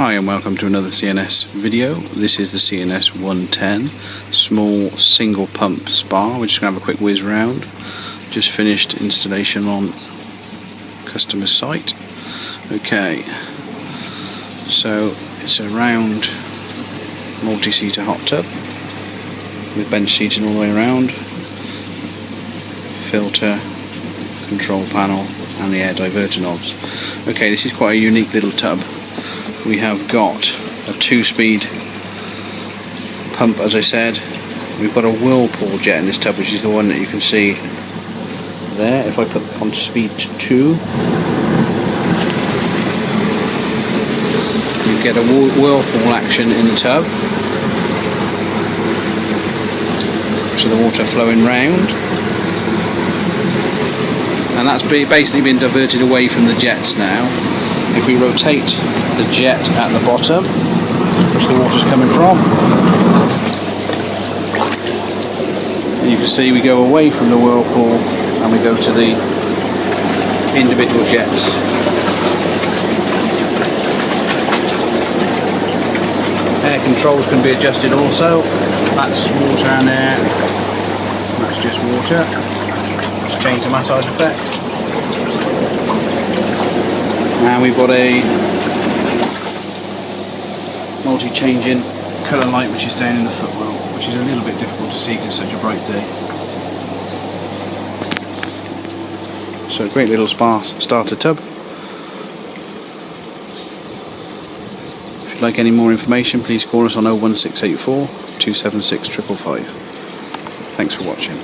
Hi and welcome to another CNS video. This is the CNS 110 small single pump spa. We're just going to have a quick whiz round. Just finished installation on customer site. Okay, so it's a round multi-seater hot tub with bench seating all the way around, filter, control panel and the air diverter knobs. Okay, this is quite a unique little tub. We have got a 2-speed pump, as I said. We've got a whirlpool jet in this tub, which is the one that you can see there. If I put onto speed 2, you get a whirlpool action in the tub, so the water flowing round, and that's basically been diverted away from the jets now. If we rotate the jet at the bottom, which the water's coming from, and you can see we go away from the whirlpool and we go to the individual jets. Air controls can be adjusted also. That's water and air, that's just water. Let's change the massage effect. And we've got a multi-changing colour light which is down in the footwell, which is a little bit difficult to see because it's such a bright day. So a great little spa starter tub. If you'd like any more information, please call us on 01684 276 555. Thanks for watching.